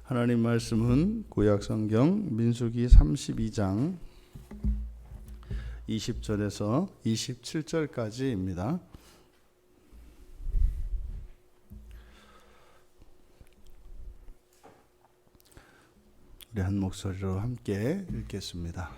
하나님 말씀은 구약 성경 민수기 32장 20절에서 27절까지입니다. 우리 한 목소리로 함께 읽겠습니다.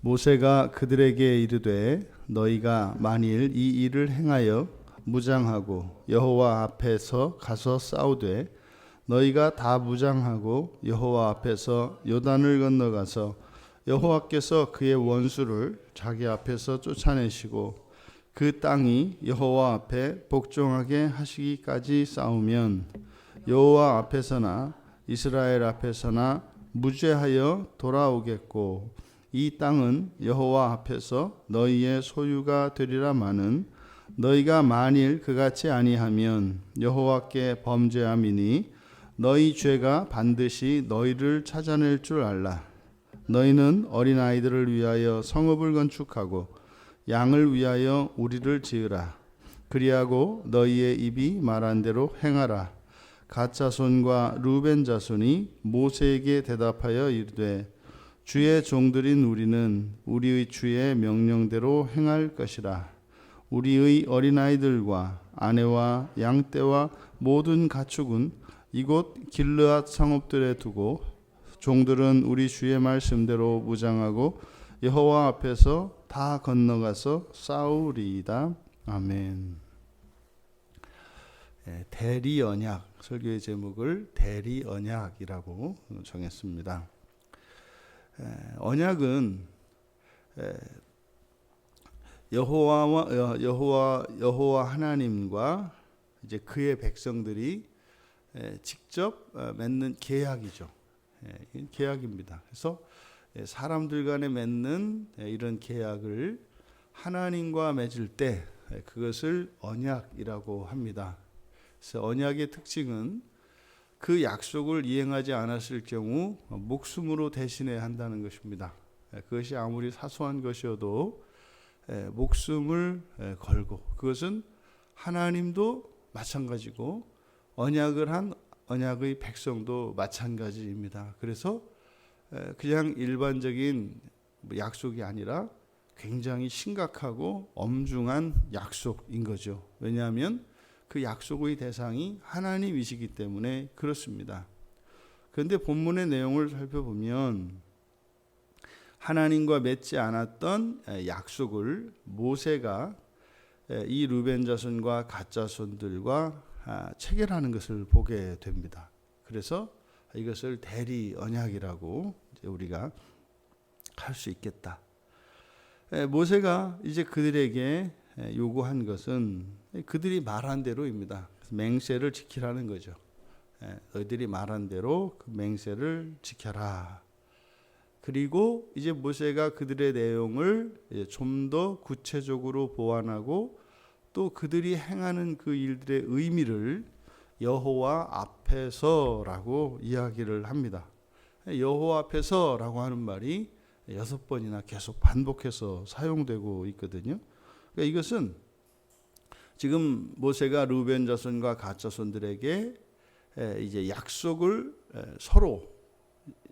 모세가 그들에게 이르되 너희가 만일 이 일을 행하여 무장하고 여호와 앞에서 가서 싸우되 너희가 다 무장하고 여호와 앞에서 요단을 건너가서 여호와께서 그의 원수를 자기 앞에서 쫓아내시고 그 땅이 여호와 앞에 복종하게 하시기까지 싸우면 여호와 앞에서나 이스라엘 앞에서나 무죄하여 돌아오겠고 이 땅은 여호와 앞에서 너희의 소유가 되리라마는 너희가 만일 그같이 아니하면 여호와께 범죄함이니 너희 죄가 반드시 너희를 찾아낼 줄 알라. 너희는 어린아이들을 위하여 성읍을 건축하고 양을 위하여 우리를 지으라. 그리하고 너희의 입이 말한 대로 행하라. 갓 자손과 루벤 자손이 모세에게 대답하여 이르되 주의 종들인 우리는 우리의 주의 명령대로 행할 것이라. 우리의 어린아이들과 아내와 양떼와 모든 가축은 이곳 길르앗 성읍들에 두고 종들은 우리 주의 말씀대로 무장하고 여호와 앞에서 다 건너가서 싸우리이다. 아멘. 대리 언약, 설교의 제목을 대리 언약이라고 정했습니다. 언약은 여호와 하나님과 이제 그의 백성들이 직접 맺는 계약이죠. 계약입니다. 그래서 사람들 간에 맺는 이런 계약을 하나님과 맺을 때 그것을 언약이라고 합니다. 그래서 언약의 특징은 그 약속을 이행하지 않았을 경우 목숨으로 대신해야 한다는 것입니다. 그것이 아무리 사소한 것이어도 목숨을 걸고, 그것은 하나님도 마찬가지고 언약을 한 언약의 백성도 마찬가지입니다. 그래서 그냥 일반적인 약속이 아니라 굉장히 심각하고 엄중한 약속인 거죠. 왜냐하면 그 약속의 대상이 하나님이시기 때문에 그렇습니다. 그런데 본문의 내용을 살펴보면 하나님과 맺지 않았던 약속을 모세가 이 루벤 자손과 갓 자손들과 체결하는 것을 보게 됩니다. 그래서 이것을 대리 언약이라고 우리가 할 수 있겠다. 모세가 이제 그들에게 요구한 것은 그들이 말한 대로입니다. 맹세를 지키라는 거죠. 너희들이 말한 대로 그 맹세를 지켜라. 그리고 이제 모세가 그들의 내용을 좀 더 구체적으로 보완하고 또 그들이 행하는 그 일들의 의미를 여호와 앞에서라고 이야기를 합니다. 여호와 앞에서라고 하는 말이 6번이나 계속 반복해서 사용되고 있거든요. 그러니까 이것은 지금 모세가 루벤 자손과 갓 자손들에게 이제 약속을 서로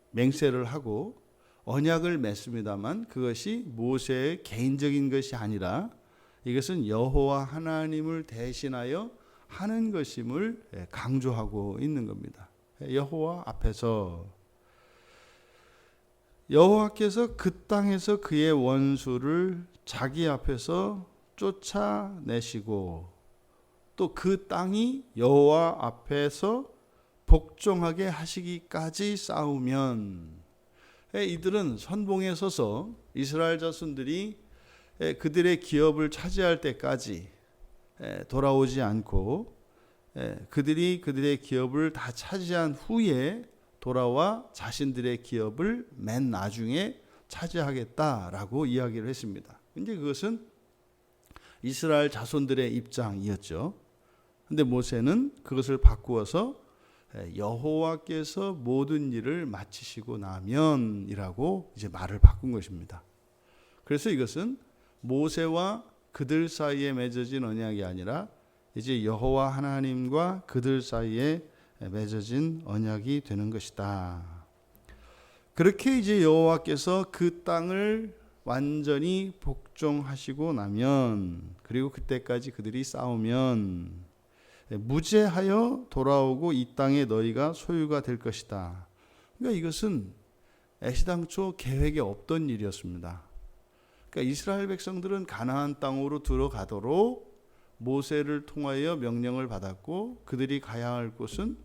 맹세를 하고 언약을 맺습니다만 그것이 모세의 개인적인 것이 아니라 이것은 여호와 하나님을 대신하여 하는 것임을 강조하고 있는 겁니다. 여호와 앞에서 여호와께서 그 땅에서 그의 원수를 자기 앞에서 쫓아내시고 또 그 땅이 여호와 앞에서 복종하게 하시기까지 싸우면 이들은 선봉에 서서 이스라엘 자손들이 그들의 기업을 차지할 때까지 돌아오지 않고 그들이 그들의 기업을 다 차지한 후에 돌아와 자신들의 기업을 맨 나중에 차지하겠다라고 이야기를 했습니다. 근데 그것은 이스라엘 자손들의 입장이었죠. 근데 모세는 그것을 바꾸어서 여호와께서 모든 일을 마치시고 나면이라고 이제 말을 바꾼 것입니다. 그래서 이것은 모세와 그들 사이에 맺어진 언약이 아니라 이제 여호와 하나님과 그들 사이에 맺어진 언약이 되는 것이다. 그렇게 이제 여호와께서 그 땅을 완전히 복종하시고 나면, 그리고 그때까지 그들이 싸우면 무죄하여 돌아오고 이 땅에 너희가 소유가 될 것이다. 그러니까 이것은 애시당초 계획에 없던 일이었습니다. 그러니까 이스라엘 백성들은 가나안 땅으로 들어가도록 모세를 통하여 명령을 받았고, 그들이 가야 할 곳은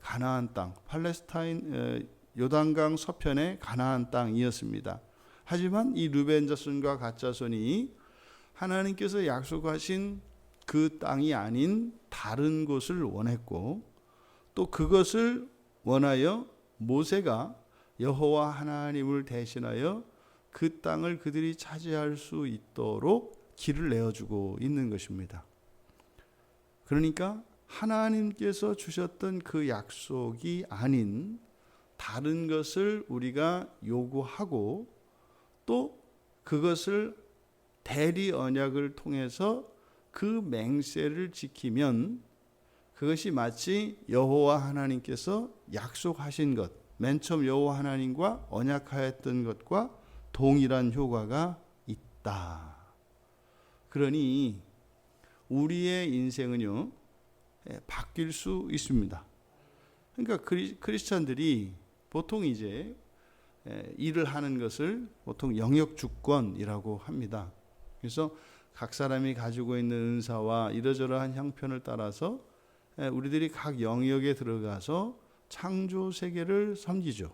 가나안 땅, 팔레스타인 요단강 서편의 가나안 땅이었습니다. 하지만 이 르벤 자손과 갓 자손이 하나님께서 약속하신 그 땅이 아닌 다른 곳을 원했고, 또 그것을 원하여 모세가 여호와 하나님을 대신하여 그 땅을 그들이 차지할 수 있도록 길을 내어주고 있는 것입니다. 그러니까 하나님께서 주셨던 그 약속이 아닌 다른 것을 우리가 요구하고, 또 그것을 대리 언약을 통해서 그 맹세를 지키면 그것이 마치 여호와 하나님께서 약속하신 것, 맨 처음 여호와 하나님과 언약하였던 것과 동일한 효과가 있다. 그러니 우리의 인생은요, 바뀔 수 있습니다. 그러니까 크리스찬들이 보통 이제 일을 하는 것을 보통 영역 주권이라고 합니다. 그래서 각 사람이 가지고 있는 은사와 이러저러한 형편을 따라서 우리들이 각 영역에 들어가서 창조 세계를 섬기죠.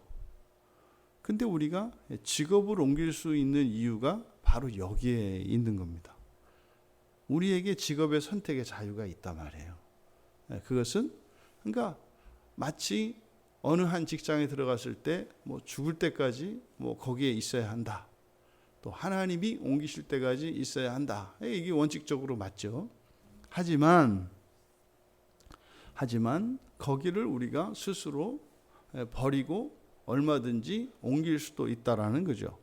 근데 우리가 직업을 옮길 수 있는 이유가 바로 여기에 있는 겁니다. 우리에게 직업의 선택의 자유가 있단 말이에요. 그것은 그러니까 마치 어느 한 직장에 들어갔을 때 죽을 때까지 거기에 있어야 한다. 또 하나님이 옮기실 때까지 있어야 한다. 이게 원칙적으로 맞죠. 하지만 거기를 우리가 스스로 버리고 얼마든지 옮길 수도 있다라는 거죠.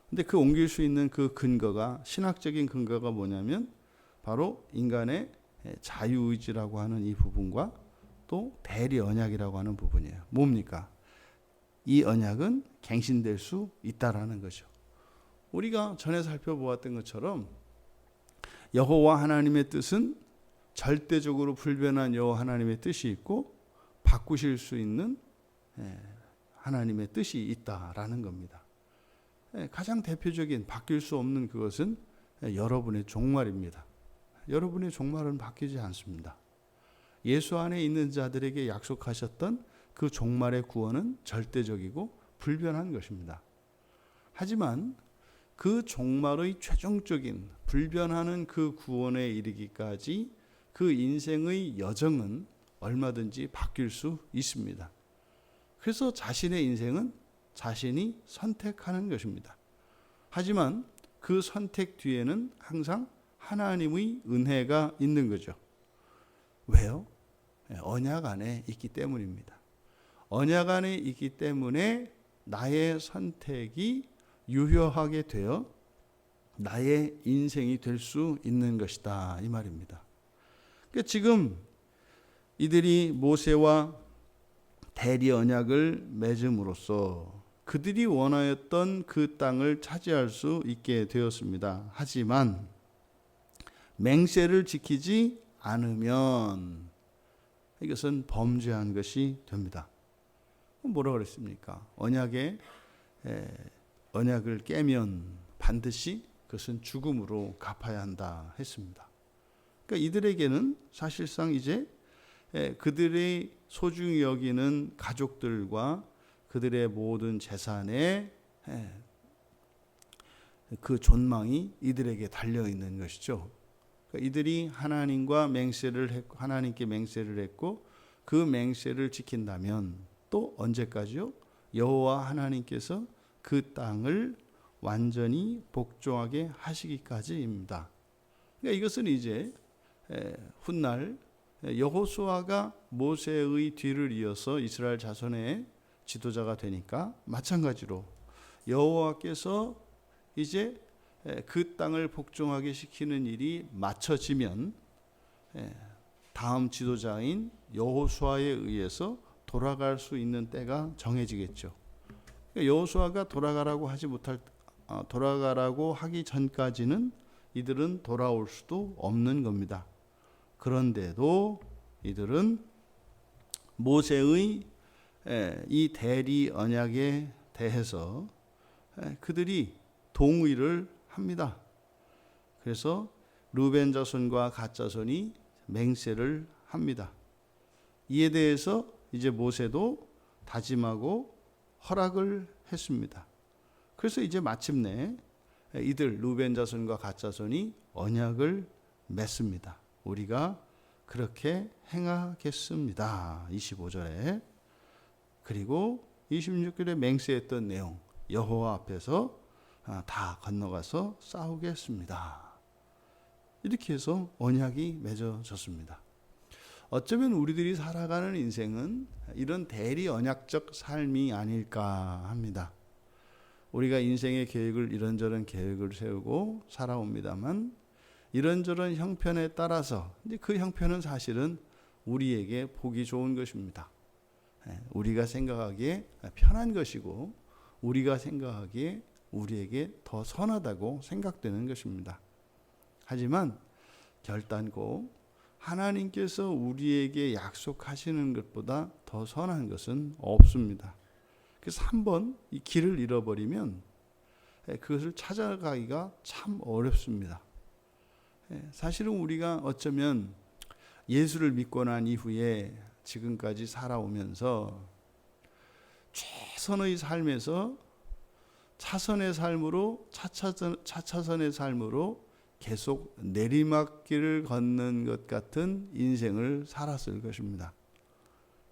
근데 그 옮길 수 있는 그 근거가, 신학적인 근거가 뭐냐면 바로 인간의 자유의지라고 하는 이 부분과 또 대리 언약이라고 하는 부분이에요. 뭡니까? 이 언약은 갱신될 수 있다라는 거죠. 우리가 전에 살펴보았던 것처럼 여호와 하나님의 뜻은 절대적으로 불변한 여호와 하나님의 뜻이 있고, 바꾸실 수 있는 하나님의 뜻이 있다라는 겁니다. 가장 대표적인 바뀔 수 없는 그것은 여러분의 종말입니다. 여러분의 종말은 바뀌지 않습니다. 예수 안에 있는 자들에게 약속하셨던 그 종말의 구원은 절대적이고 불변한 것입니다. 하지만 그 종말의 최종적인 불변하는 그 구원에 이르기까지 그 인생의 여정은 얼마든지 바뀔 수 있습니다. 그래서 자신의 인생은 자신이 선택하는 것입니다. 하지만 그 선택 뒤에는 항상 하나님의 은혜가 있는 거죠. 왜요? 언약 안에 있기 때문입니다. 언약 안에 있기 때문에 나의 선택이 유효하게 되어 나의 인생이 될 수 있는 것이다, 이 말입니다. 그러니까 지금 이들이 모세와 대리 언약을 맺음으로써 그들이 원하였던 그 땅을 차지할 수 있게 되었습니다. 하지만 맹세를 지키지 않으면 이것은 범죄한 것이 됩니다. 뭐라고 그랬습니까? 언약을 깨면 반드시 그것은 죽음으로 갚아야 한다 했습니다. 그러니까 이들에게는 사실상 이제 그들의 소중히 여기는 가족들과 그들의 모든 재산에 그 존망이 이들에게 달려 있는 것이죠. 그러니까 이들이 하나님께 맹세를 했고 그 맹세를 지킨다면 또 언제까지요? 여호와 하나님께서 그 땅을 완전히 복종하게 하시기까지입니다. 그러니까 이것은 이제 훗날 여호수아가 모세의 뒤를 이어서 이스라엘 자손의 지도자가 되니까 마찬가지로 여호와께서 이제 그 땅을 복종하게 시키는 일이 맞춰지면 다음 지도자인 여호수아에 의해서 돌아갈 수 있는 때가 정해지겠죠. 여호수아가 돌아가라고 하기 전까지는 이들은 돌아올 수도 없는 겁니다. 그런데도 이들은 모세의 이 대리 언약에 대해서 그들이 동의를 합니다. 그래서 르벤 자손과 갓 자손이 맹세를 합니다. 이에 대해서 이제 모세도 다짐하고 허락을 했습니다. 그래서 이제 마침내 이들 르벤 자손과 갓 자손이 언약을 맺습니다. 우리가 그렇게 행하겠습니다. 25절에. 그리고 26절에 맹세했던 내용, 여호와 앞에서 다 건너가서 싸우겠습니다. 이렇게 해서 언약이 맺어졌습니다. 어쩌면 우리들이 살아가는 인생은 이런 대리 언약적 삶이 아닐까 합니다. 우리가 인생의 계획을 이런저런 계획을 세우고 살아옵니다만 이런저런 형편에 따라서 그 형편은 사실은 우리에게 보기 좋은 것입니다. 우리가 생각하기에 편한 것이고 우리가 생각하기에 우리에게 더 선하다고 생각되는 것입니다. 하지만 결단코 하나님께서 우리에게 약속하시는 것보다 더 선한 것은 없습니다. 그래서 한번 이 길을 잃어버리면 그것을 찾아가기가 참 어렵습니다. 사실은 우리가 어쩌면 예수를 믿고 난 이후에 지금까지 살아오면서 최선의 삶에서 차선의 삶으로 차차선의 삶으로 계속 내리막길을 걷는 것 같은 인생을 살았을 것입니다.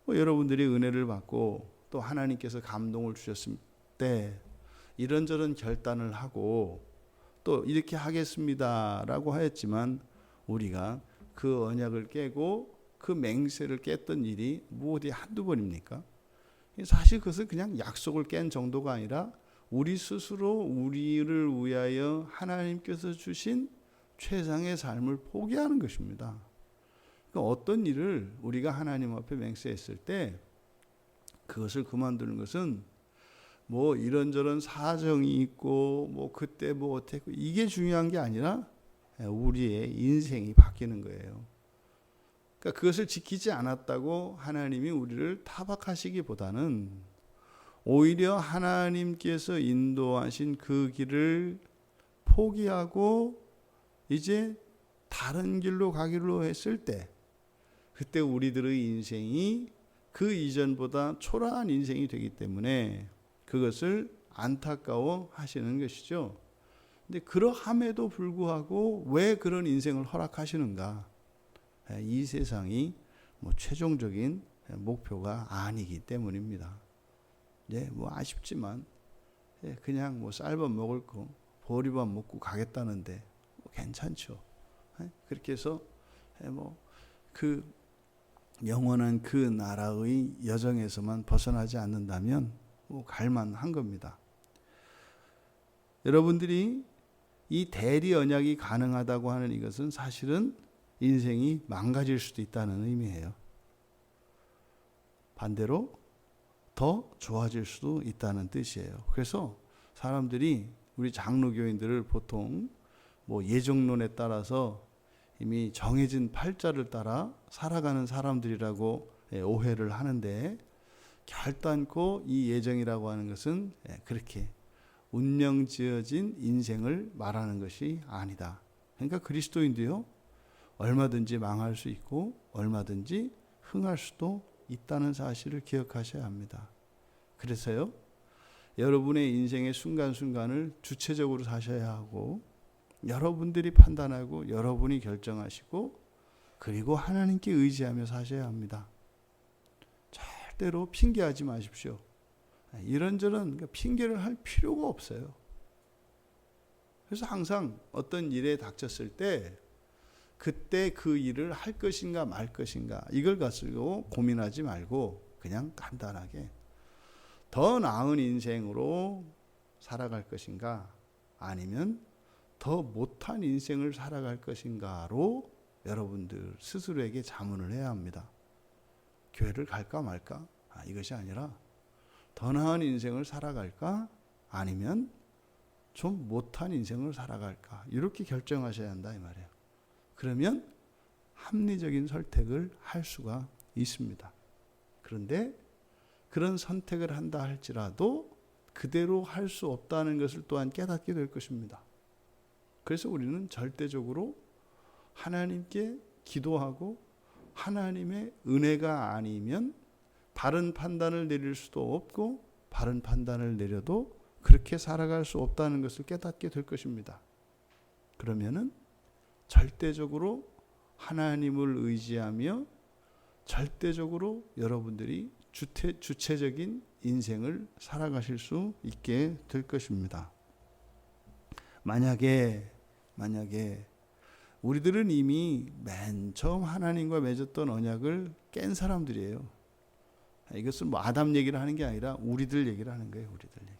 여러분들이 은혜를 받고 또 하나님께서 감동을 주셨을 때 이런저런 결단을 하고 또 이렇게 하겠습니다라고 하였지만 우리가 그 언약을 깨고 그 맹세를 깼던 일이 뭐 어디 한두 번입니까? 사실 그것은 그냥 약속을 깬 정도가 아니라 우리 스스로 우리를 위하여 하나님께서 주신 최상의 삶을 포기하는 것입니다. 그러니까 어떤 일을 우리가 하나님 앞에 맹세했을 때 그것을 그만두는 것은 뭐 이런저런 사정이 있고 뭐 그때 뭐 어땠고 이게 중요한 게 아니라 우리의 인생이 바뀌는 거예요. 그러니까 그것을 지키지 않았다고 하나님이 우리를 타박하시기보다는 오히려 하나님께서 인도하신 그 길을 포기하고 이제 다른 길로 가기로 했을 때 그때 우리들의 인생이 그 이전보다 초라한 인생이 되기 때문에 그것을 안타까워 하시는 것이죠. 근데 그러함에도 불구하고 왜 그런 인생을 허락하시는가? 이 세상이 뭐 최종적인 목표가 아니기 때문입니다. 뭐 아쉽지만 그냥 뭐 쌀밥 먹을 거 보리밥 먹고 가겠다는데 뭐 괜찮죠. 그렇게 해서 뭐 그 영원한 그 나라의 여정에서만 벗어나지 않는다면 뭐 갈만한 겁니다. 여러분들이 이 대리 언약이 가능하다고 하는 이것은 사실은 인생이 망가질 수도 있다는 의미예요. 반대로 더 좋아질 수도 있다는 뜻이에요. 그래서 사람들이 우리 장로교인들을 보통 뭐 예정론에 따라서 이미 정해진 팔자를 따라 살아가는 사람들이라고 오해를 하는데 결단코 이 예정이라고 하는 것은 그렇게 운명 지어진 인생을 말하는 것이 아니다. 그러니까 그리스도인도요 얼마든지 망할 수 있고 얼마든지 흥할 수도 있다는 사실을 기억하셔야 합니다. 그래서요 여러분의 인생의 순간순간을 주체적으로 사셔야 하고 여러분들이 판단하고 여러분이 결정하시고 그리고 하나님께 의지하며 사셔야 합니다. 절대로 핑계하지 마십시오. 이런저런 핑계를 할 필요가 없어요. 그래서 항상 어떤 일에 닥쳤을 때 그때 그 일을 할 것인가 말 것인가 이걸 가지고 고민하지 말고 그냥 간단하게 더 나은 인생으로 살아갈 것인가 아니면 더 못한 인생을 살아갈 것인가로 여러분들 스스로에게 자문을 해야 합니다. 교회를 갈까 말까? 이것이 아니라 더 나은 인생을 살아갈까? 아니면 좀 못한 인생을 살아갈까? 이렇게 결정하셔야 한다 이 말이에요. 그러면 합리적인 선택을 할 수가 있습니다. 그런데 그런 선택을 한다 할지라도 그대로 할 수 없다는 것을 또한 깨닫게 될 것입니다. 그래서 우리는 절대적으로 하나님께 기도하고 하나님의 은혜가 아니면 바른 판단을 내릴 수도 없고 바른 판단을 내려도 그렇게 살아갈 수 없다는 것을 깨닫게 될 것입니다. 그러면은 절대적으로 하나님을 의지하며 절대적으로 여러분들이 주체적인 인생을 살아가실 수 있게 될 것입니다. 만약에 우리들은 이미 맨 처음 하나님과 맺었던 언약을 깬 사람들이에요. 이것은 뭐 아담 얘기를 하는 게 아니라 우리들 얘기를 하는 거예요. 우리들 얘기.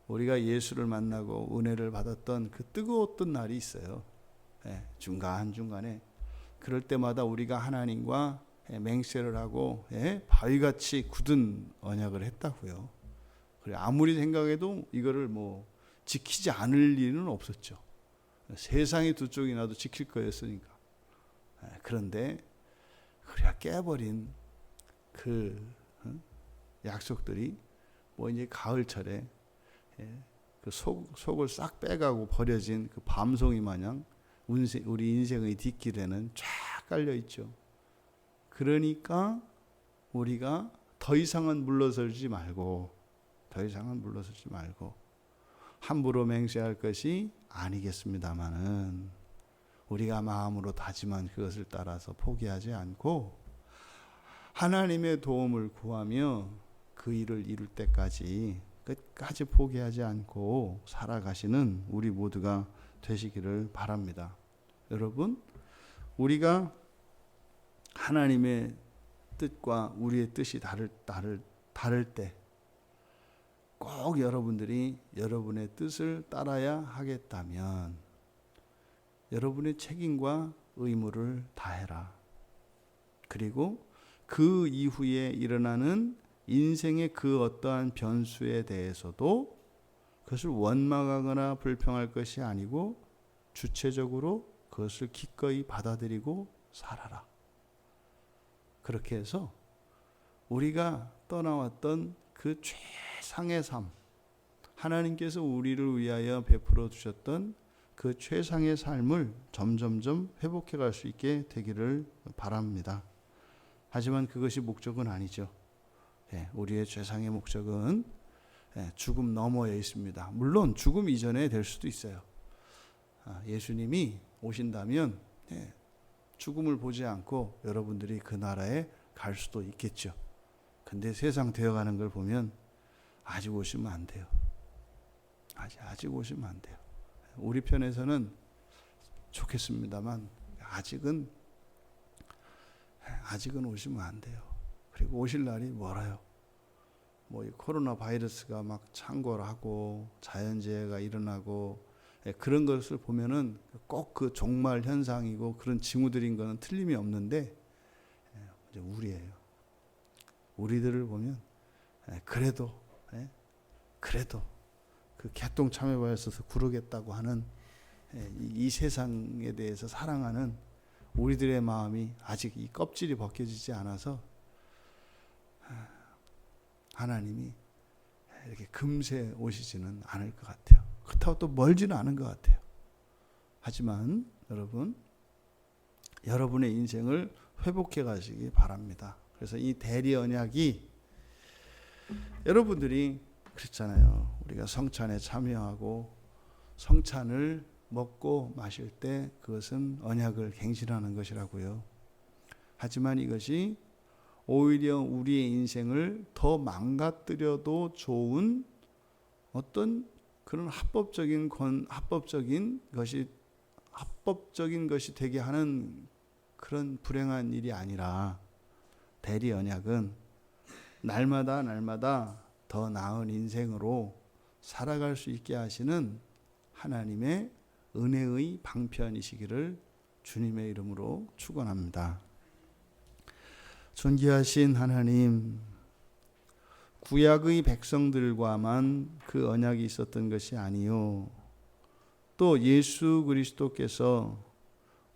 우리가 예수를 만나고 은혜를 받았던 그 뜨거웠던 날이 있어요. 중간중간에 그럴 때마다 우리가 하나님과 맹세를 하고 바위같이 굳은 언약을 했다고요. 그래 아무리 생각해도 이거를 뭐 지키지 않을 일은 없었죠. 세상이 두 쪽이 나도 지킬 거였으니까. 그런데 그래야 깨버린 그 약속들이 뭐 이제 가을철에 그 속을 싹 빼가고 버려진 그 밤송이 마냥 우리 인생의 뒷길에는 쫙 깔려 있죠. 그러니까 우리가 더 이상은 물러서지 말고 함부로 맹세할 것이 아니겠습니다마는 우리가 마음으로 다짐한 그것을 따라서 포기하지 않고 하나님의 도움을 구하며 그 일을 이룰 때까지 끝까지 포기하지 않고 살아가시는 우리 모두가 되시기를 바랍니다. 여러분, 우리가 하나님의 뜻과 우리의 뜻이 다를 때 꼭 여러분들이 여러분의 뜻을 따라야 하겠다면 여러분의 책임과 의무를 다해라. 그리고 그 이후에 일어나는 인생의 그 어떠한 변수에 대해서도 그것을 원망하거나 불평할 것이 아니고 주체적으로 그것을 기꺼이 받아들이고 살아라. 그렇게 해서 우리가 떠나왔던 그 최상의 삶, 하나님께서 우리를 위하여 베풀어 주셨던 그 최상의 삶을 점점점 회복해 갈 수 있게 되기를 바랍니다. 하지만 그것이 목적은 아니죠. 우리의 최상의 목적은 죽음 너머에 있습니다. 물론 죽음 이전에 될 수도 있어요. 예수님이 오신다면 죽음을 보지 않고 여러분들이 그 나라에 갈 수도 있겠죠. 근데 세상 되어가는 걸 보면 아직 오시면 안 돼요. 아직 오시면 안 돼요. 우리 편에서는 좋겠습니다만 아직은 오시면 안 돼요. 그리고 오실 날이 멀어요. 뭐 이 코로나 바이러스가 막 창궐하고 자연재해가 일어나고 그런 것을 보면은 꼭 그 종말 현상이고 그런 징후들인 거는 틀림이 없는데 이제 우리예요. 우리들을 보면 그래도 그 개똥 참외바에 있어서 구르겠다고 하는 이 세상에 대해서 사랑하는 우리들의 마음이 아직 이 껍질이 벗겨지지 않아서 하나님이 이렇게 금세 오시지는 않을 것 같아요. 그렇다고 또 멀지는 않은 것 같아요. 하지만 여러분, 여러분의 인생을 회복해 가시기 바랍니다. 그래서 이 대리 언약이 여러분들이 그랬잖아요. 우리가 성찬에 참여하고 성찬을 먹고 마실 때 그것은 언약을 갱신하는 것이라고요. 하지만 이것이 오히려 우리의 인생을 더 망가뜨려도 좋은 어떤 그런 합법적인 것이 되게 하는 그런 불행한 일이 아니라 대리 언약은 날마다 더 나은 인생으로 살아갈 수 있게 하시는 하나님의 은혜의 방편이시기를 주님의 이름으로 축원합니다. 존귀하신 하나님, 구약의 백성들과만 그 언약이 있었던 것이 아니요, 또 예수 그리스도께서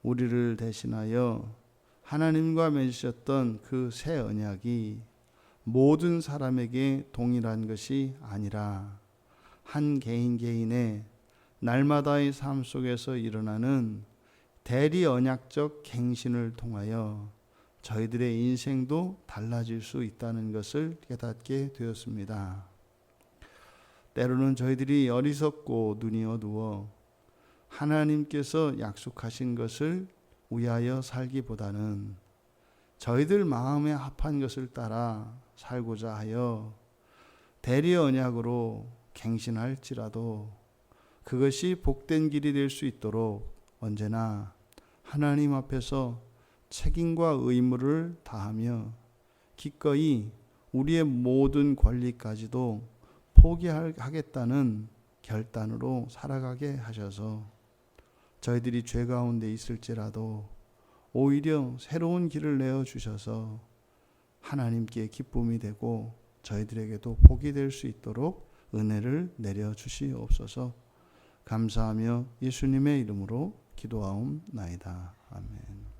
우리를 대신하여 하나님과 맺으셨던 그 새 언약이 모든 사람에게 동일한 것이 아니라 한 개인 개인의 날마다의 삶 속에서 일어나는 대리 언약적 갱신을 통하여 저희들의 인생도 달라질 수 있다는 것을 깨닫게 되었습니다. 때로는 저희들이 어리석고 눈이 어두워 하나님께서 약속하신 것을 위하여 살기보다는 저희들 마음에 합한 것을 따라 살고자 하여 대리 언약으로 갱신할지라도 그것이 복된 길이 될 수 있도록 언제나 하나님 앞에서 책임과 의무를 다하며 기꺼이 우리의 모든 권리까지도 포기하겠다는 결단으로 살아가게 하셔서 저희들이 죄 가운데 있을지라도 오히려 새로운 길을 내어주셔서 하나님께 기쁨이 되고 저희들에게도 복이 될 수 있도록 은혜를 내려주시옵소서. 감사하며 예수님의 이름으로 기도하옵나이다. 아멘.